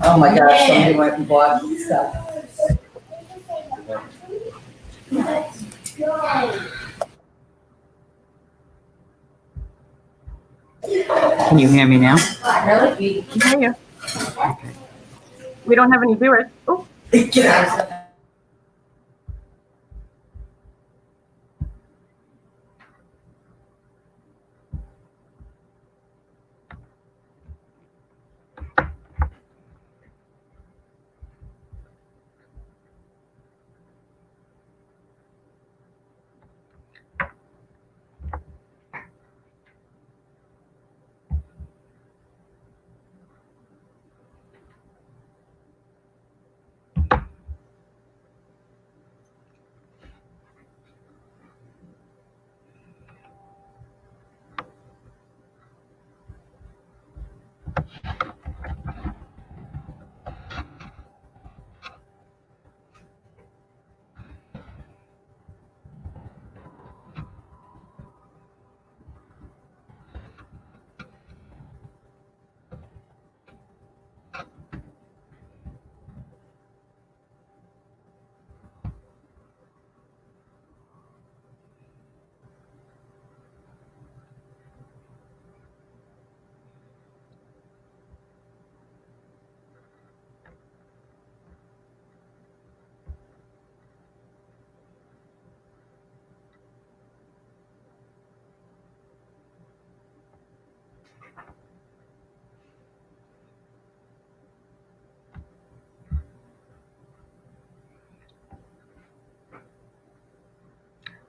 Oh my gosh, somebody went and bought stuff. Can you hear me now? I can hear you. We don't have any viewers. Oh. Get out.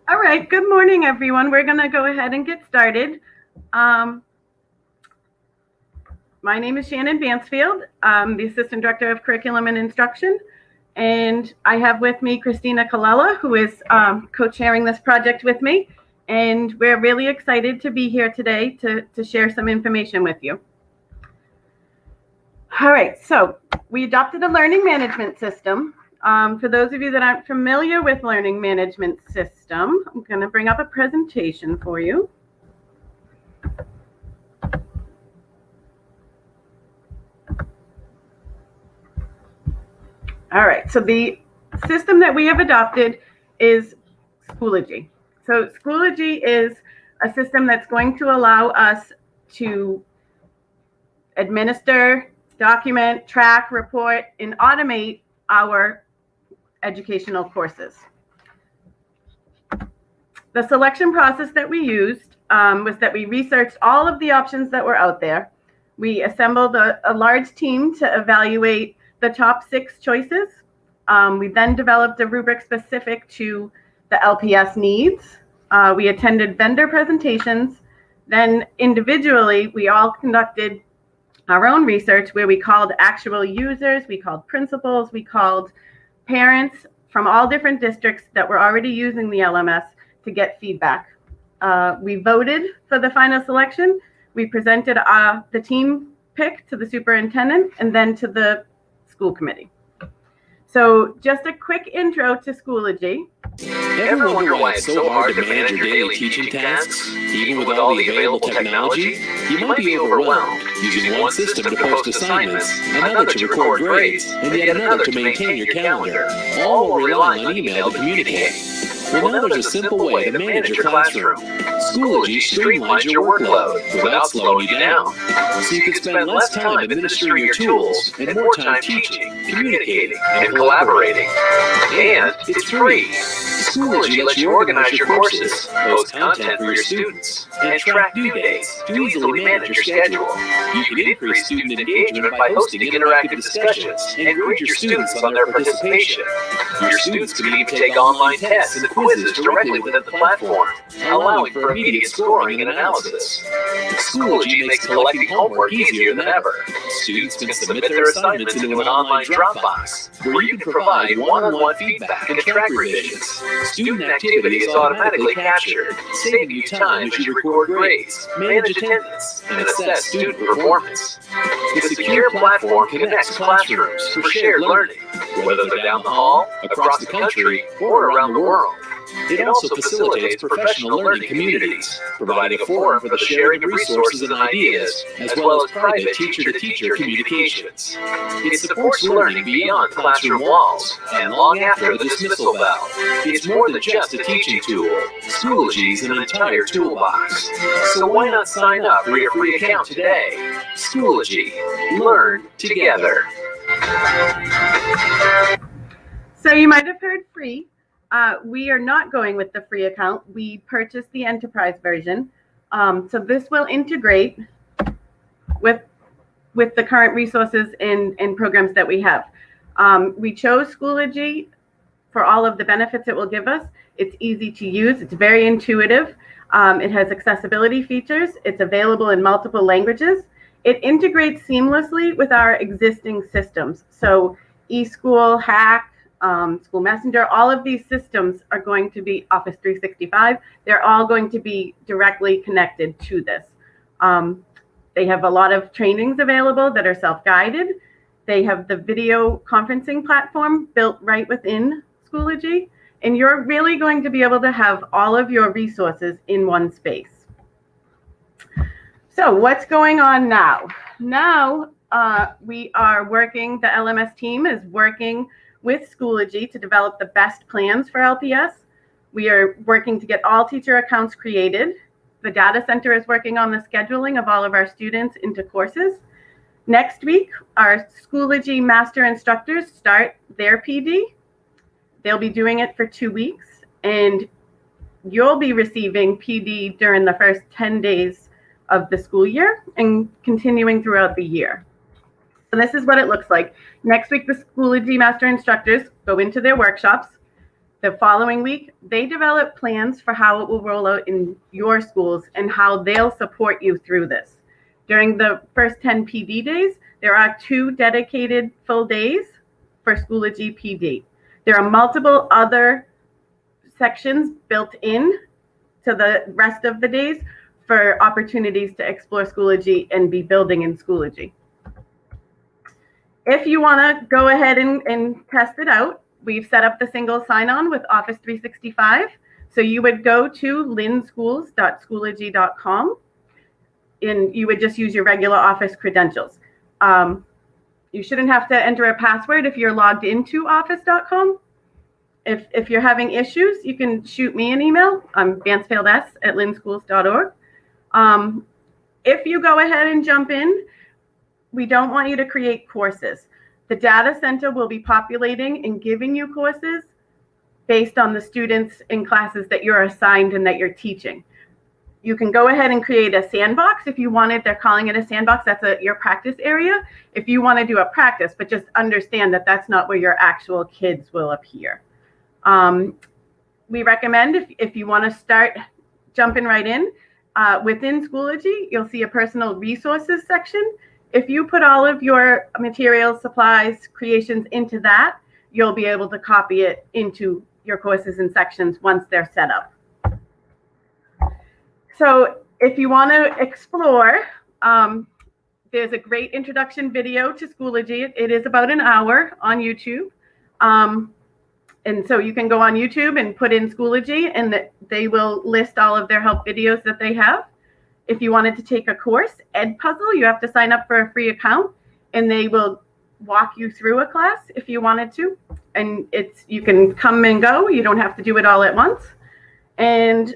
All right, good morning, everyone. We're going to go ahead and get started. My name is Shannon Bansfield. I'm the Assistant Director of Curriculum and Instruction, and I have with me Christina Colella, who is co-chairing this project with me, and we're really excited to be here today to share some information with you. All right, so we adopted a learning management system. For those of you that aren't familiar with learning management system, I'm going to bring up a presentation for you. All right, so the system that we have adopted is Schoology. So Schoology is a system that's going to allow us to administer, document, track, report, and automate our educational courses. The selection process that we used was that we researched all of the options that were out there. We assembled a large team to evaluate the top 6 choices. We then developed a rubric specific to the LPS needs. We attended vendor presentations. Then individually, we all conducted our own research where we called actual users, we called principals, we called parents from all different districts that were already using the LMS to get feedback. We voted for the final selection. We presented the team pick to the superintendent and then to the school committee. So just a quick intro to Schoology. Ever wonder why it's so hard to manage your daily teaching tasks? Even with all the available technology, you might be overwhelmed using one system to post assignments, another to record grades, and yet another to maintain your calendar, all while relying on email to communicate. Well, now there's a simple way to manage your classroom. Schoology streamlines your workload without slowing you down, so you can spend less time administering your tools and more time teaching, communicating, and collaborating. And it's free. Schoology lets you organize your courses, post content for your students, and track due dates to easily manage your schedule. You can increase student engagement by hosting interactive discussions and grade your students on their participation. Your students can even take online tests and quizzes directly within the platform, allowing for immediate scoring and analysis. Schoology makes collecting homework easier than ever. Students can submit their assignments into an online Dropbox, where you can provide one-on-one feedback and track revisions. Student activity is automatically captured, saving you time as you record grades, manage attendance, and assess student performance. The secure platform connects classrooms for shared learning, whether they're down the hall, across the country, or around the world. It also facilitates professional learning communities, providing a forum for the sharing of resources and ideas, as well as private teacher-to-teacher communications. It supports learning beyond classroom walls and long after the dismissal bell. It's more than just a teaching tool. Schoology is an entire toolbox. So why not sign up for your free account today? Schoology. Learn together. So you might have heard free. We are not going with the free account. We purchased the enterprise version. So this will integrate with the current resources and programs that we have. We chose Schoology for all of the benefits it will give us. It's easy to use. It's very intuitive. It has accessibility features. It's available in multiple languages. It integrates seamlessly with our existing systems. So eSchool, Hack, School Messenger, all of these systems are going to be Office 365. They're all going to be directly connected to this. They have a lot of trainings available that are self-guided. They have the video conferencing platform built right within Schoology, and you're really going to be able to have all of your resources in one space. So what's going on now? Now we are working, the LMS team is working with Schoology to develop the best plans for LPS. We are working to get all teacher accounts created. The data center is working on the scheduling of all of our students into courses. Next week, our Schoology master instructors start their PD. They'll be doing it for 2 weeks, and you'll be receiving PD during the first 10 days of the school year and continuing throughout the year. So this is what it looks like. Next week, the Schoology master instructors go into their workshops. The following week, they develop plans for how it will roll out in your schools and how they'll support you through this. During the first 10 PD days, there are 2 dedicated full days for Schoology PD. There are multiple other sections built in to the rest of the days for opportunities to explore Schoology and be building in Schoology. If you want to go ahead and test it out, we've set up the single sign-on with Office 365. So you would go to linschools.schoology.com and you would just use your regular Office credentials. You shouldn't have to enter a password if you're logged into office.com. If you're having issues, you can shoot me an email. I'm bansfields@linschools.org. If you go ahead and jump in, we don't want you to create courses. The data center will be populating and giving you courses based on the students in classes that you're assigned and that you're teaching. You can go ahead and create a sandbox if you wanted. They're calling it a sandbox. That's your practice area. If you want to do a practice, but just understand that that's not where your actual kids will appear. We recommend if you want to start jumping right in, within Schoology, you'll see a personal resources section. If you put all of your materials, supplies, creations into that, you'll be able to copy it into your courses and sections once they're set up. So if you want to explore, there's a great introduction video to Schoology. It is about an hour on YouTube. And so you can go on YouTube and put in Schoology, and they will list all of their help videos that they have. If you wanted to take a course, Edpuzzle, you have to sign up for a free account, and they will walk you through a class if you wanted to. And you can come and go. You don't have to do it all at once. And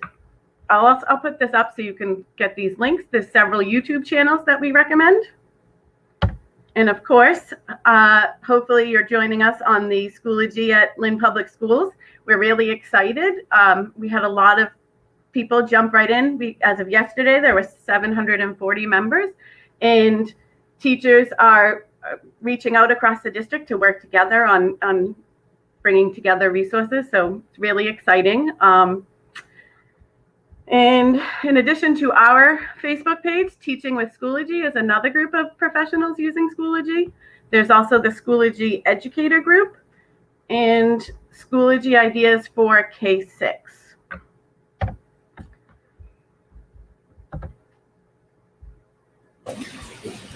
I'll put this up so you can get these links. There's several YouTube channels that we recommend. And of course, hopefully you're joining us on the Schoology at Lynn Public Schools. We're really excited. We had a lot of people jump right in. As of yesterday, there were 740 members, and teachers are reaching out across the district to work together on bringing together resources. So it's really exciting. And in addition to our Facebook page, Teaching with Schoology is another group of professionals using Schoology. There's also the Schoology Educator Group and Schoology Ideas for K-6.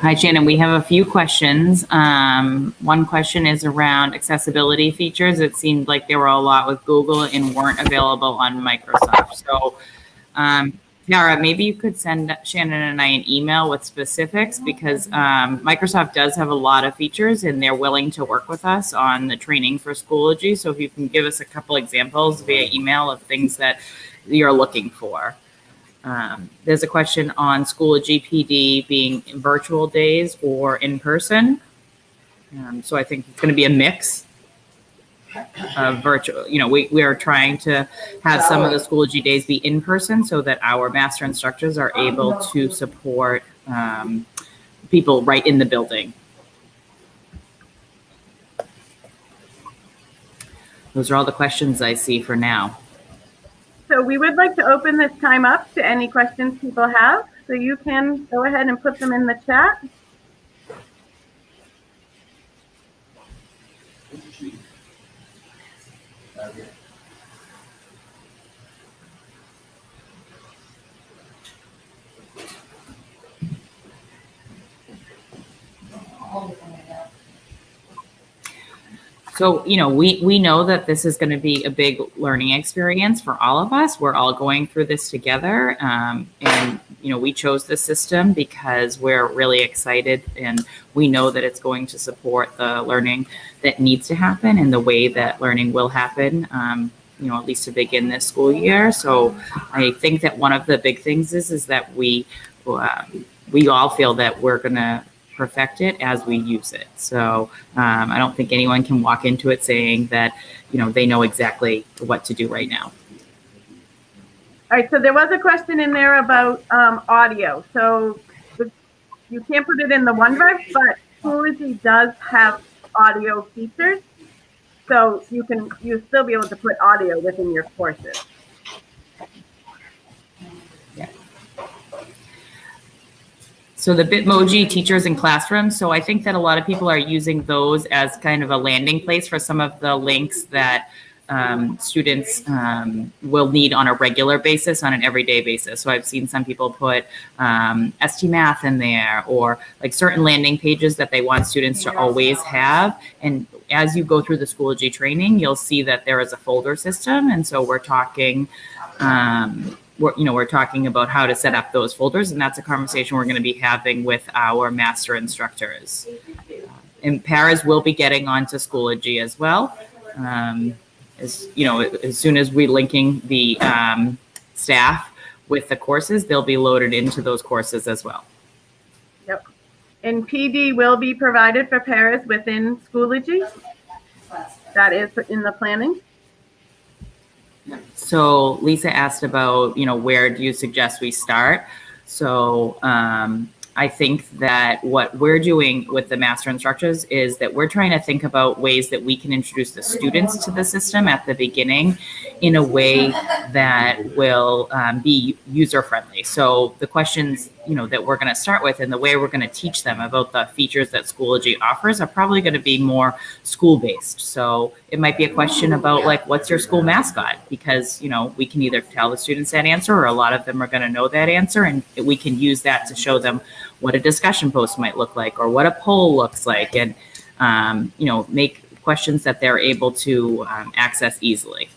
Hi, Shannon. We have a few questions. One question is around accessibility features. It seemed like there were a lot with Google and weren't available on Microsoft. So, Yara, maybe you could send Shannon and I an email with specifics, because Microsoft does have a lot of features and they're willing to work with us on the training for Schoology. So if you can give us a couple examples via email of things that you're looking for. There's a question on Schoology PD being virtual days or in person. So I think it's going to be a mix of virtual. You know, we are trying to have some of the Schoology days be in person so that our master instructors are able to support people right in the building. Those are all the questions I see for now. So we would like to open this time up to any questions people have. So you can go ahead and put them in the chat. So, you know, we know that this is going to be a big learning experience for all of us. We're all going through this together. And, you know, we chose this system because we're really excited and we know that it's going to support the learning that needs to happen and the way that learning will happen, you know, at least to begin this school year. So I think that one of the big things is that we all feel that we're going to perfect it as we use it. So I don't think anyone can walk into it saying that, you know, they know exactly what to do right now. All right, so there was a question in there about audio. So you can't put it in the OneDrive, but Schoology does have audio features. So you'll still be able to put audio within your courses. So the Bitmoji teachers and classrooms. So I think that a lot of people are using those as kind of a landing place for some of the links that students will need on a regular basis, on an everyday basis. So I've seen some people put ST Math in there, or like certain landing pages that they want students to always have. And as you go through the Schoology training, you'll see that there is a folder system. And so we're talking we're talking about how to set up those folders, and that's a conversation we're going to be having with our master instructors. And paras will be getting onto Schoology as well. As you know, as soon as we're linking the staff with the courses, they'll be loaded into those courses as well. Yep. And PD will be provided for paras within Schoology. That is in the planning. So Lisa asked about, you know, where do you suggest we start? So I think that what we're doing with the master instructors is that we're trying to think about ways that we can introduce the students to the system at the beginning in a way that will be user friendly. So the questions, you know, that we're going to start with and the way we're going to teach them about the features that Schoology offers are probably going to be more school based. So it might be a question about like, what's your school mascot? Because, you know, we can either tell the students that answer, or a lot of them are going to know that answer, and we can use that to show them what a discussion post might look like or what a poll looks like, and you know, make questions that they're able to access easily.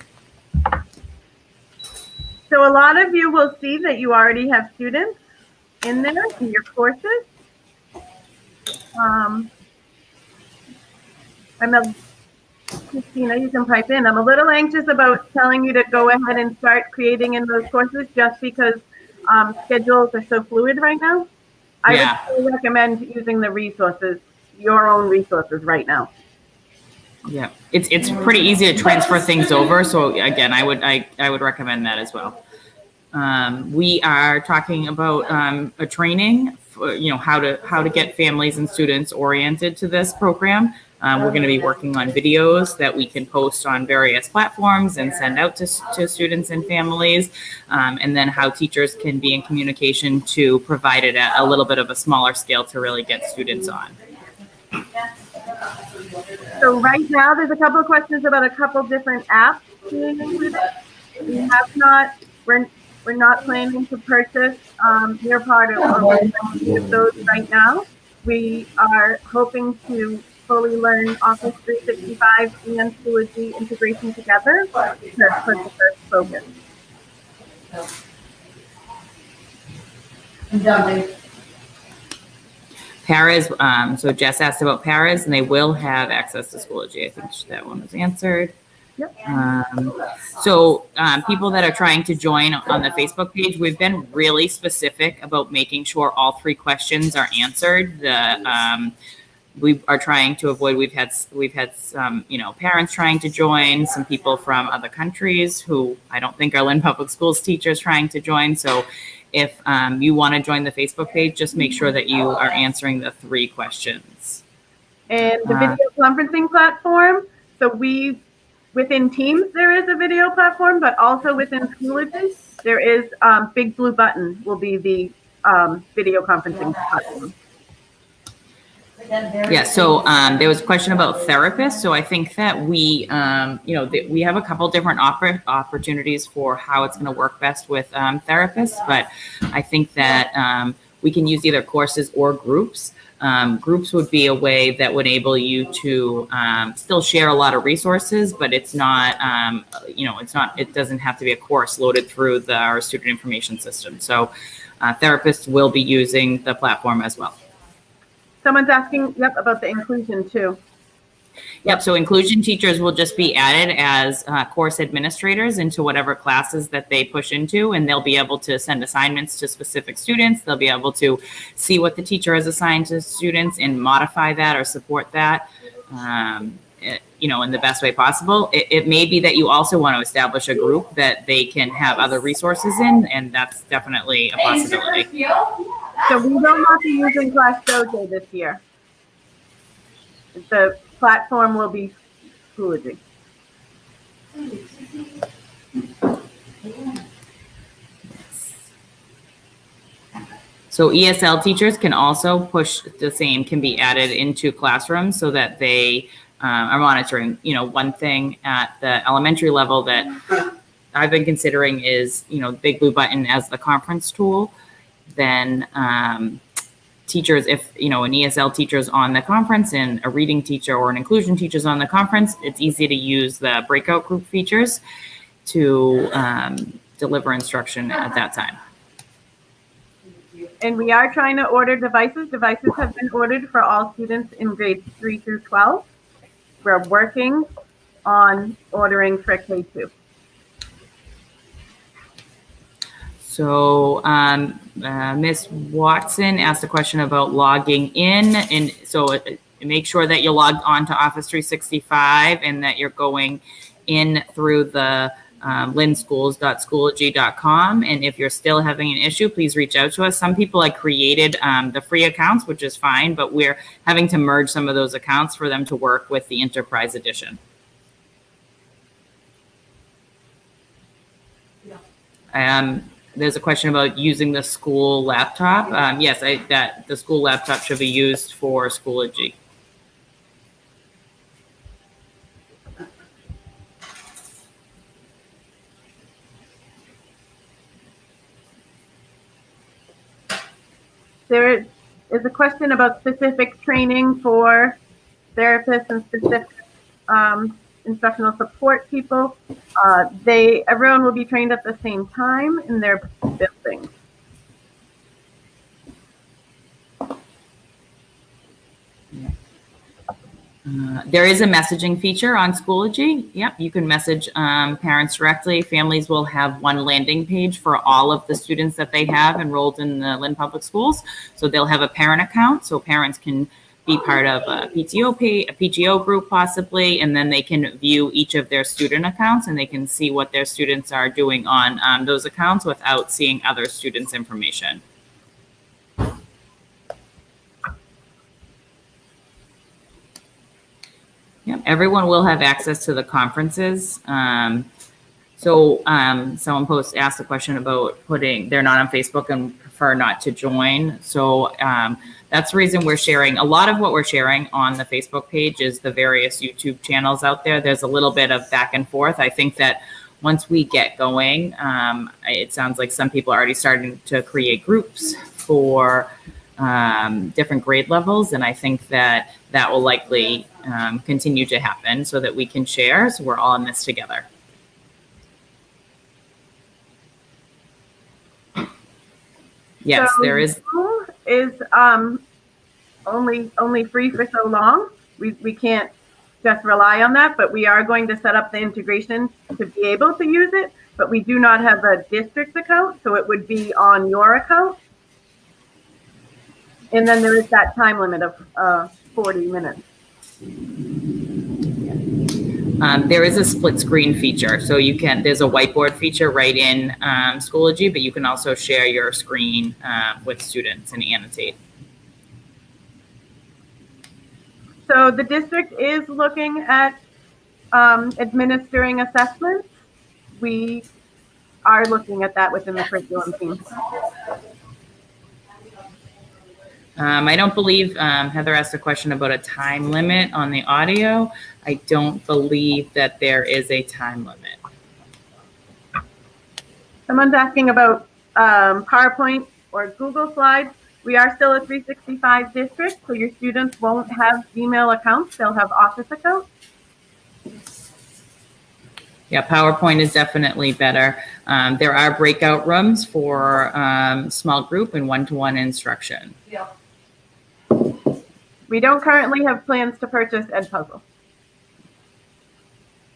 So a lot of you will see that you already have students in there in your courses. Christina, you can pipe in. I'm a little anxious about telling you to go ahead and start creating in those courses just because schedules are so fluid right now. I would still recommend using the resources, your own resources right now. Yeah, it's pretty easy to transfer things over. So again, I would recommend that as well. We are talking about a training for, you know, how to get families and students oriented to this program. We're going to be working on videos that we can post on various platforms and send out to students and families, and then how teachers can be in communication to provide it at a little bit of a smaller scale to really get students on. So right now, there's a couple of questions about a couple different apps being included. We have not, we're not planning to purchase your part of those right now. We are hoping to fully learn Office 365 and Schoology integration together to put the first focus. I'm done, babe. Paras, so Jess asked about paras, and they will have access to Schoology. I think that one was answered. Yep. People that are trying to join on the Facebook page, we've been really specific about making sure all 3 questions are answered. We are trying to avoid, we've had some, parents trying to join, some people from other countries who I don't think are Lynn Public Schools teachers trying to join. So if you want to join the Facebook page, just make sure that you are answering the 3 questions. And the video conferencing platform. So within Teams, there is a video platform, but also within Schoology, there is Big Blue Button will be the video conferencing platform. Yeah, so there was a question about therapists. So I think that we have a couple different opportunities for how it's going to work best with therapists, but I think that we can use either courses or groups. Groups would be a way that would enable you to still share a lot of resources, but it's not, it doesn't have to be a course loaded through our student information system. So therapists will be using the platform as well. Someone's asking, about the inclusion too. Yep, so inclusion teachers will just be added as course administrators into whatever classes that they push into, and they'll be able to send assignments to specific students. They'll be able to see what the teacher has assigned to students and modify that or support that, in the best way possible. It may be that you also want to establish a group that they can have other resources in, and that's definitely a possibility. So we will not be using Class Dojo this year. The platform will be Schoology. So ESL teachers can also can be added into classrooms so that they are monitoring. One thing at the elementary level that I've been considering is, Big Blue Button as the conference tool. Then teachers, if an ESL teacher is on the conference and a reading teacher or an inclusion teacher is on the conference, it's easy to use the breakout group features to deliver instruction at that time. And we are trying to order devices. Devices have been ordered for all students in grades 3 through 12. We're working on ordering for K2. So Ms. Watson asked a question about logging in. And so make sure that you're logged on to Office 365 and that you're going in through the linschools.schoology.com. And if you're still having an issue, please reach out to us. Some people have created the free accounts, which is fine, but we're having to merge some of those accounts for them to work with the Enterprise Edition. There's a question about using the school laptop. Yes, that the school laptop should be used for Schoology. There is a question about specific training for therapists and specific instructional support people. Everyone will be trained at the same time in their buildings. There is a messaging feature on Schoology. Yep, you can message parents directly. Families will have one landing page for all of the students that they have enrolled in the Lynn Public Schools. So they'll have a parent account, so parents can be part of a PTO group possibly, and then they can view each of their student accounts and they can see what their students are doing on those accounts without seeing other students' information. Yep, everyone will have access to the conferences. Someone asked a question about they're not on Facebook and prefer not to join. So that's the reason we're sharing. A lot of what we're sharing on the Facebook page is the various YouTube channels out there. There's a little bit of back and forth. I think that once we get going, it sounds like some people are already starting to create groups for different grade levels. And I think that will likely continue to happen so that we can share. So we're all in this together. Yes, so there is. Zoom is only free for so long. We can't just rely on that, but we are going to set up the integration to be able to use it. But we do not have a district account, so it would be on your account. And then there is that time limit of 40 minutes. There is a split screen feature. So you can, there's a whiteboard feature right in Schoology, but you can also share your screen with students and annotate. So the district is looking at administering assessments. We are looking at that within the curriculum team. I don't believe Heather asked a question about a time limit on the audio. I don't believe that there is a time limit. Someone's asking about PowerPoint or Google Slides. We are still a 365 district, so your students won't have Gmail accounts. They'll have Office accounts. Yeah, PowerPoint is definitely better. There are breakout rooms for small group and one-to-one instruction. Yeah. We don't currently have plans to purchase Edpuzzle.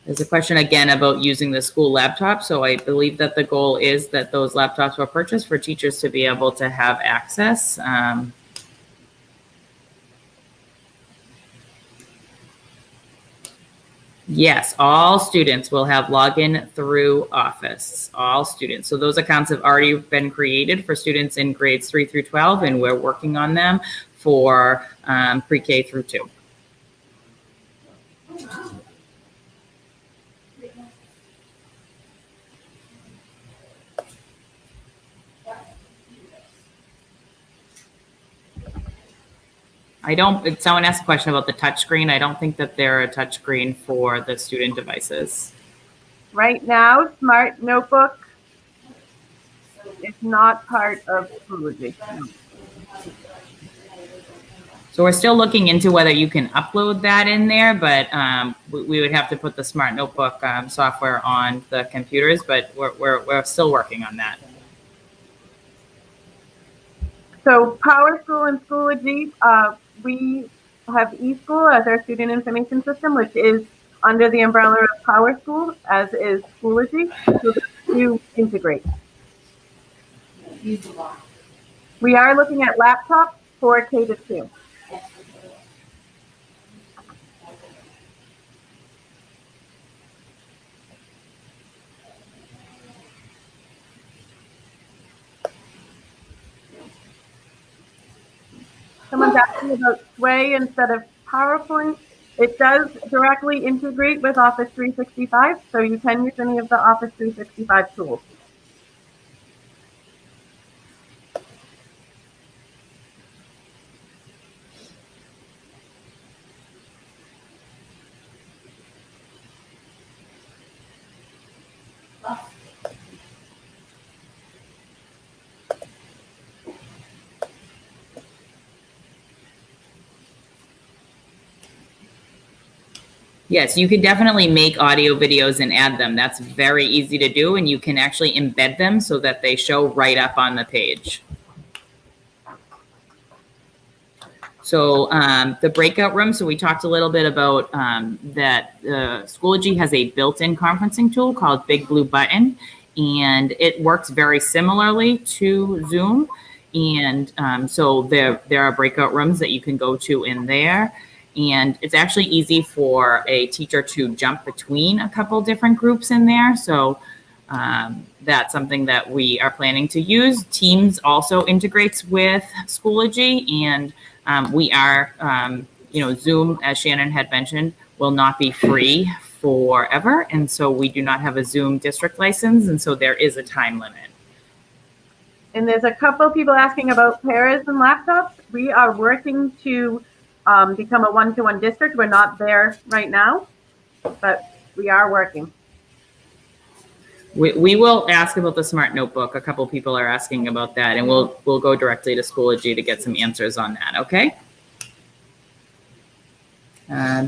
There's a question again about using the school laptop. So I believe that the goal is that those laptops were purchased for teachers to be able to have access. Yes, all students will have login through Office, all students. So those accounts have already been created for students in grades 3 through 12, and we're working on them for pre-K through 2. Someone asked a question about the touchscreen. I don't think that they're a touchscreen for the student devices. Right now, Smart Notebook is not part of Schoology. No. So we're still looking into whether you can upload that in there, but we would have to put the Smart Notebook software on the computers, but we're still working on that. So PowerSchool and Schoology, we have eSchool as our student information system, which is under the umbrella of PowerSchool, as is Schoology, so to integrate. We are looking at laptops for K-2. Someone's asking about Sway instead of PowerPoint. It does directly integrate with Office 365, so you can use any of the Office 365 tools. Yes, you could definitely make audio videos and add them. That's very easy to do, and you can actually embed them so that they show right up on the page. So the breakout room, so we talked a little bit about that Schoology has a built-in conferencing tool called Big Blue Button, and it works very similarly to Zoom. And so there are breakout rooms that you can go to in there. And it's actually easy for a teacher to jump between a couple different groups in there. So that's something that we are planning to use. Teams also integrates with Schoology, and we are, Zoom, as Shannon had mentioned, will not be free forever. And so we do not have a Zoom district license. And so there is a time limit. And there's a couple people asking about paras and laptops. We are working to become a one-to-one district. We're not there right now, but we are working. We will ask about the smart notebook. A couple people are asking about that, and we'll go directly to Schoology to get some answers on that. Okay.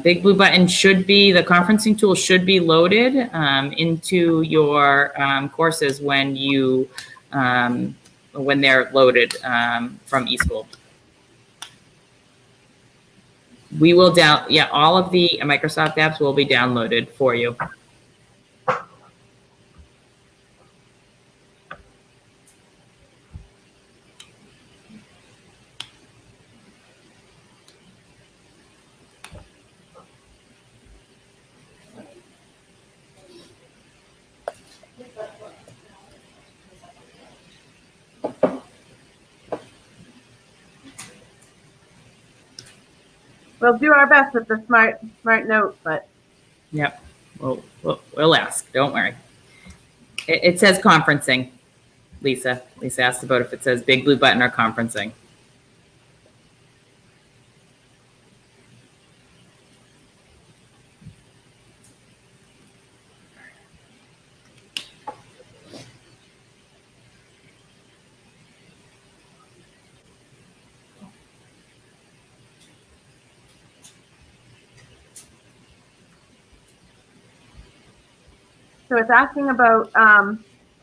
Big Blue Button the conferencing tool should be loaded into your courses when they're loaded from eSchool. We will all of the Microsoft apps will be downloaded for you. We'll do our best with the smart note, but. Yep, we'll ask. Don't worry. It says conferencing. Lisa asked about if it says Big Blue Button or conferencing. So it's asking about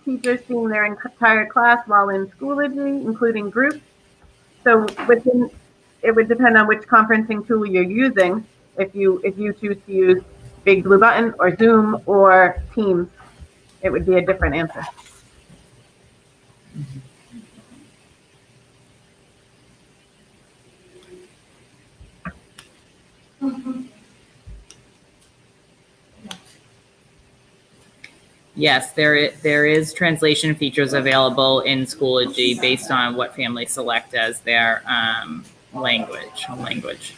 teachers seeing their entire class while in Schoology, including groups. So it would depend on which conferencing tool you're using. If you choose to use Big Blue Button or Zoom or Teams, it would be a different answer. Yes, there is translation features available in Schoology based on what families select as their home language.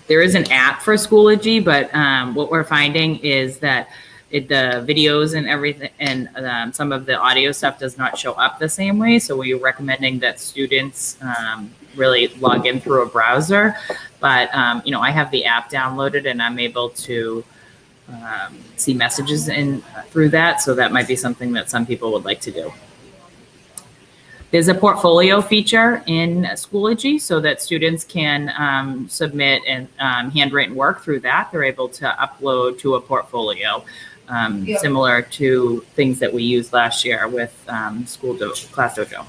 There is an app for Schoology, but what we're finding is that the videos and everything and some of the audio stuff does not show up the same way. So we're recommending that students really log in through a browser. But, I have the app downloaded and I'm able to see messages through that. So that might be something that some people would like to do. There's a portfolio feature in Schoology so that students can submit and handwritten work through that. They're able to upload to a portfolio, similar to things that we used last year with Class Dojo.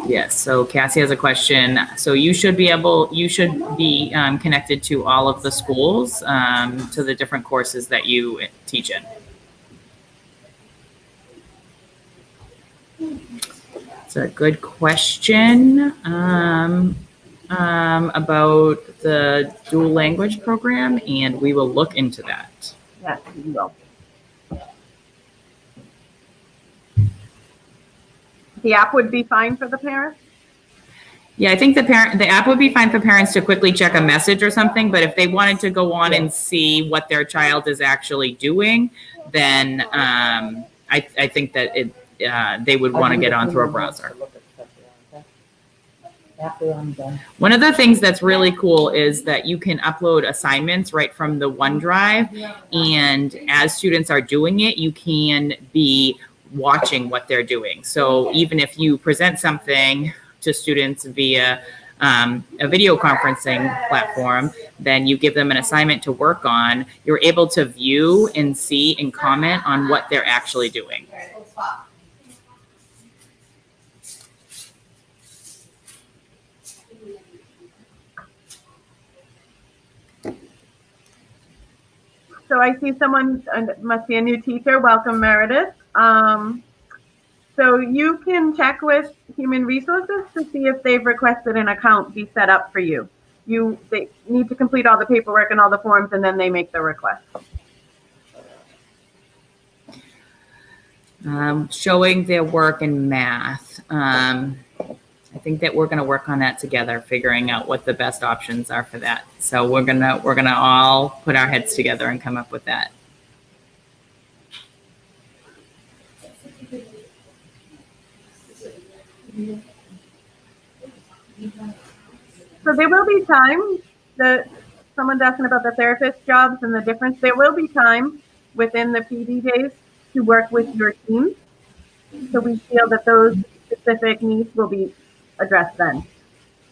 Yes, so Cassie has a question. So you should be connected to all of the schools, to the different courses that you teach in. It's a good question about the dual language program, and we will look into that. Yes, we will. The app would be fine for the parents? Yeah, I think the app would be fine for parents to quickly check a message or something, but if they wanted to go on and see what their child is actually doing, then I think that they would want to get on through a browser. One of the things that's really cool is that you can upload assignments right from the OneDrive, and as students are doing it, you can be watching what they're doing. So even if you present something to students via a video conferencing platform, then you give them an assignment to work on, you're able to view and see and comment on what they're actually doing. So I see someone must be a new teacher. Welcome, Meredith. So you can check with Human Resources to see if they've requested an account be set up for you. They need to complete all the paperwork and all the forms, and then they make the request. Showing their work in math. I think that we're going to work on that together, figuring out what the best options are for that. So we're gonna all put our heads together and come up with that. So there will be time that someone's asking about the therapist jobs and the difference. There will be time within the PD days to work with your team. So we feel that those specific needs will be addressed then.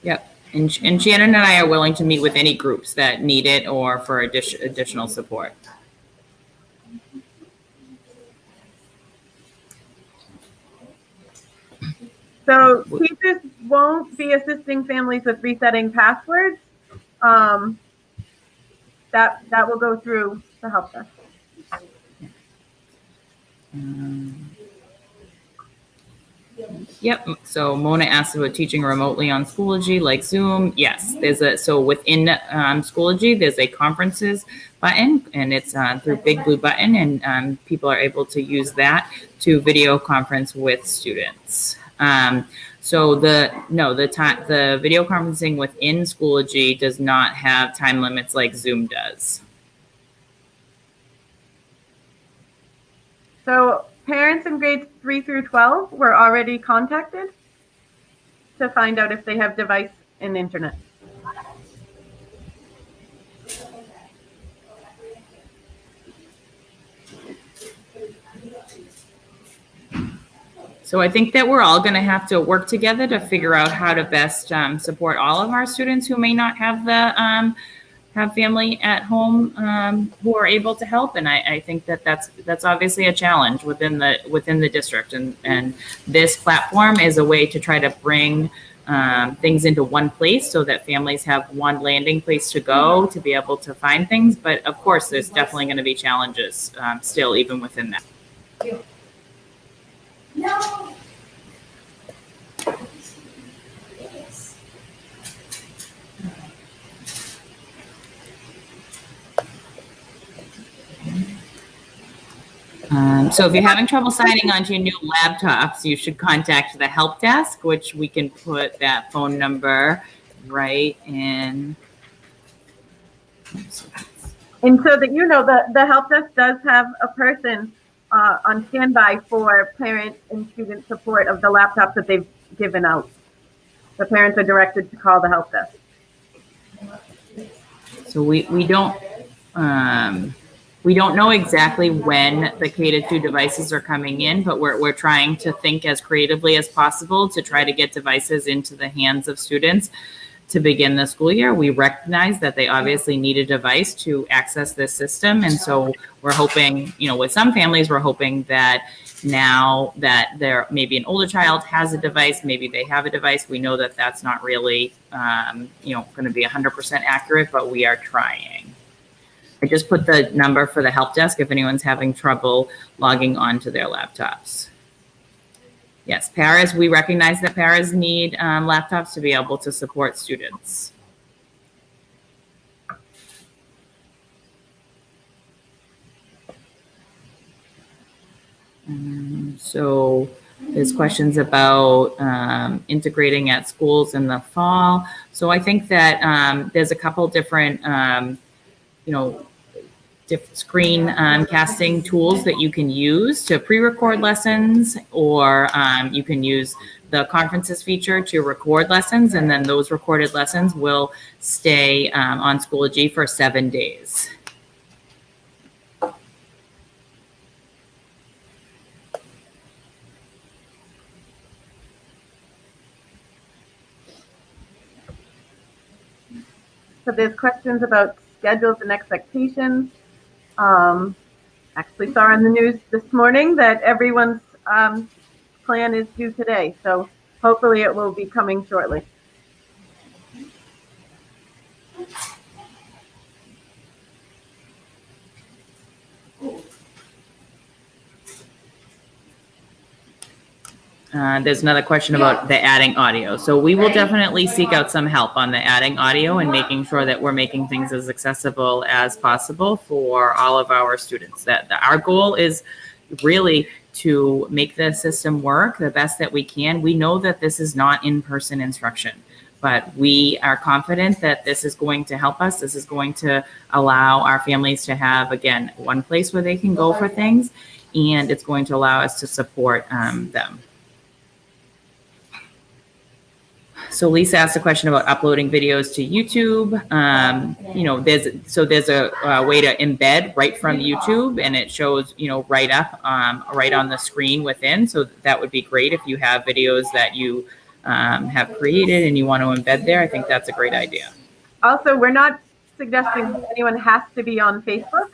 Yep. And Shannon and I are willing to meet with any groups that need it or for additional support. So teachers won't be assisting families with resetting passwords. That will go through the help desk. Yep. So Mona asked about teaching remotely on Schoology, like Zoom. Yes, so within Schoology, there's a conferences button, and it's through Big Blue Button, and people are able to use that to video conference with students. So the video conferencing within Schoology does not have time limits like Zoom does. So parents in grades 3 through 12 were already contacted to find out if they have device and internet. So I think that we're all going to have to work together to figure out how to best support all of our students who may not have have family at home who are able to help. And I think that that's obviously a challenge within the district. And this platform is a way to try to bring things into one place so that families have one landing place to go to be able to find things. But of course, there's definitely going to be challenges still, even within that. No. So if you're having trouble signing onto your new laptops, you should contact the help desk, which we can put that phone number right in. And so that you know, the help desk does have a person on standby for parent and student support of the laptops that they've given out. The parents are directed to call the help desk. So we don't know exactly when the K-2 devices are coming in, but we're trying to think as creatively as possible to try to get devices into the hands of students to begin the school year. We recognize that they obviously need a device to access this system. And so we're hoping, with some families, we're hoping that now that there maybe an older child has a device, maybe they have a device. We know that that's not really, going to be 100% accurate, but we are trying. I just put the number for the help desk if anyone's having trouble logging on to their laptops. Yes, paras, we recognize that paras need laptops to be able to support students. So there's questions about integrating at schools in the fall. So I think that there's a couple different, different screen casting tools that you can use to pre-record lessons, or you can use the conferences feature to record lessons, and then those recorded lessons will stay on Schoology for 7 days. So there's questions about schedules and expectations. Actually saw on the news this morning that everyone's plan is due today. So hopefully it will be coming shortly. There's another question about the adding audio. So we will definitely seek out some help on the adding audio and making sure that we're making things as accessible as possible for all of our students. That our goal is really to make the system work the best that we can. We know that this is not in-person instruction, but we are confident that this is going to help us. This is going to allow our families to have, again, one place where they can go for things, and it's going to allow us to support them. So Lisa asked a question about uploading videos to YouTube. There's a way to embed right from YouTube, and it shows, right up, right on the screen within. So that would be great if you have videos that you have created and you want to embed there. I think that's a great idea. Also, we're not suggesting that anyone has to be on Facebook.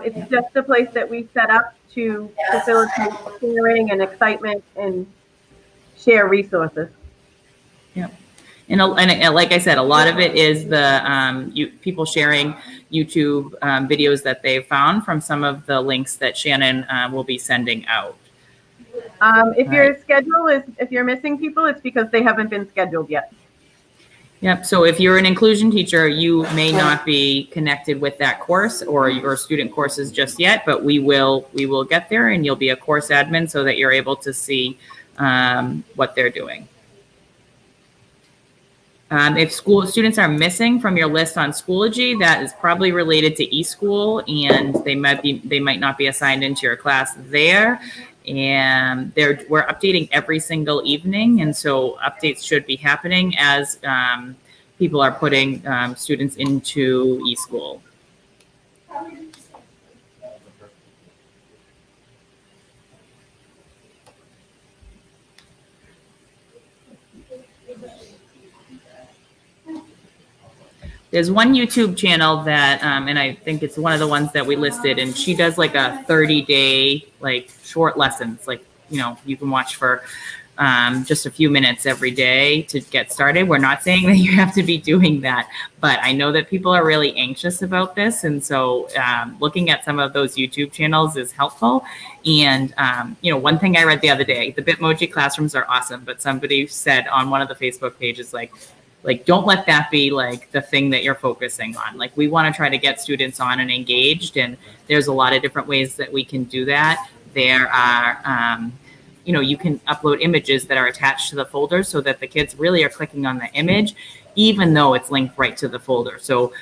It's just a place that we set up to facilitate sharing and excitement and share resources. Yeah. And like I said, a lot of it is the people sharing YouTube videos that they've found from some of the links that Shannon will be sending out. If your schedule is, if you're missing people, it's because they haven't been scheduled yet. Yep. So if you're an inclusion teacher, you may not be connected with that course or your student courses just yet, but we will get there, and you'll be a course admin so that you're able to see what they're doing. If school students are missing from your list on Schoology, that is probably related to eSchool, and they might not be assigned into your class there. And we're updating every single evening, and so updates should be happening as people are putting students into eSchool. There's one YouTube channel that, and I think it's one of the ones that we listed, and she does like a 30-day, like short lessons, like, you can watch for just a few minutes every day to get started. We're not saying that you have to be doing that, but I know that people are really anxious about this. And so looking at some of those YouTube channels is helpful. And, one thing I read the other day, the Bitmoji classrooms are awesome, but somebody said on one of the Facebook pages, like, don't let that be like the thing that you're focusing on. Like, we want to try to get students on and engaged, and there's a lot of different ways that we can do that. There are, you can upload images that are attached to the folder so that the kids really are clicking on the image, even though it's linked right to the folder. So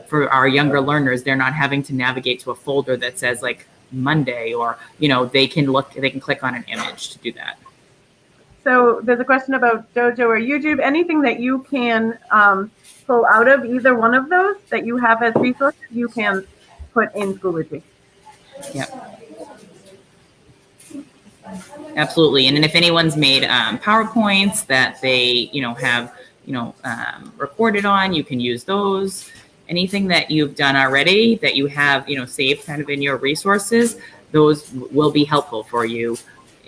for our younger learners, they're not having to navigate to a folder that says like Monday, or, they can click on an image to do that. So there's a question about Dojo or YouTube. Anything that you can pull out of either one of those that you have as resources, you can put in Schoology. Yeah. Absolutely. And then if anyone's made PowerPoints that they, have, recorded on, you can use those. Anything that you've done already that you have, saved kind of in your resources, those will be helpful for you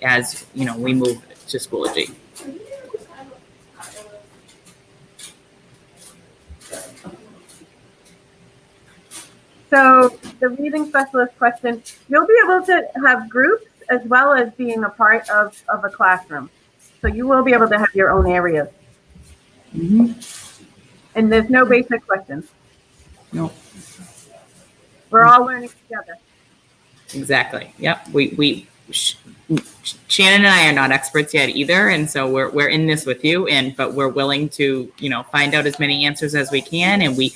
as, we move to Schoology. So the reading specialist question, you'll be able to have groups as well as being a part of a classroom. So you will be able to have your own areas. Mm-hmm. And there's no basic questions. No. We're all learning together. Exactly. Yep. Shannon and I are not experts yet either, and so we're in this with you, but we're willing to find out as many answers as we can, and we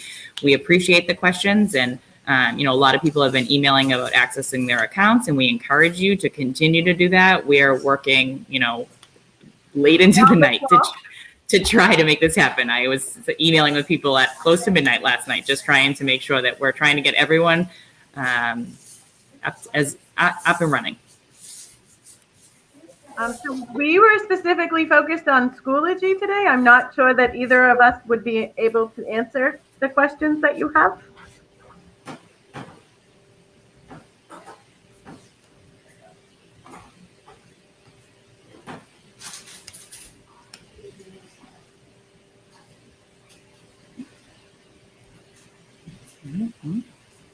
appreciate the questions, and a lot of people have been emailing about accessing their accounts, and we encourage you to continue to do that. We're working late into the night to try to make this happen. I was emailing with people at close to midnight last night, just trying to make sure that we're trying to get everyone up and running. So we were specifically focused on Schoology today. I'm not sure that either of us would be able to answer the questions that you have.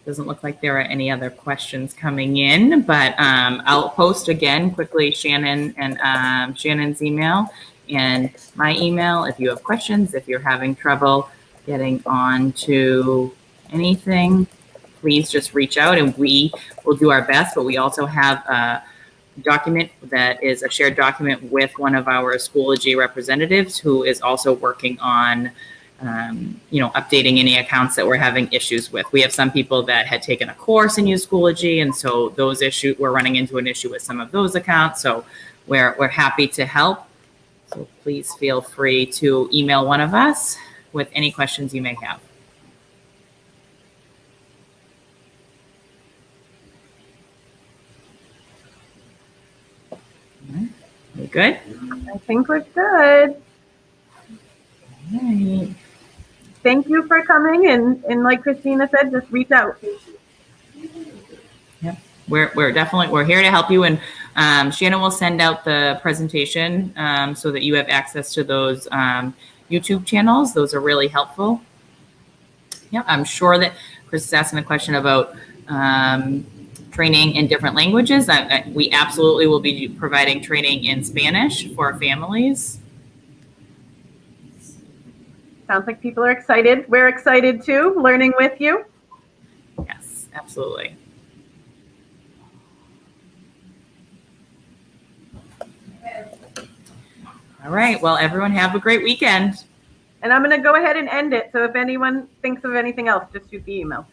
Doesn't look like there are any other questions coming in, but I'll post again quickly Shannon and Shannon's email and my email if you have questions. If you're having trouble getting on to anything, please just reach out and we will do our best. But we also have a document that is a shared document with one of our Schoology representatives who is also working on updating any accounts that we're having issues with. We have some people that had taken a course and used Schoology, and so those issues, we're running into an issue with some of those accounts. So we're happy to help. So please feel free to email one of us with any questions you may have. We good? I think we're good. All right. Thank you for coming, and like Christina said, just reach out. Yep. We're here to help you, and Shannon will send out the presentation so that you have access to those YouTube channels. Those are really helpful. Yeah, I'm sure that Chris is asking a question about training in different languages. We absolutely will be providing training in Spanish for families. Sounds like people are excited. We're excited too, learning with you. Yes, absolutely. All right. Well, everyone have a great weekend. And I'm going to go ahead and end it. So if anyone thinks of anything else, just shoot the email.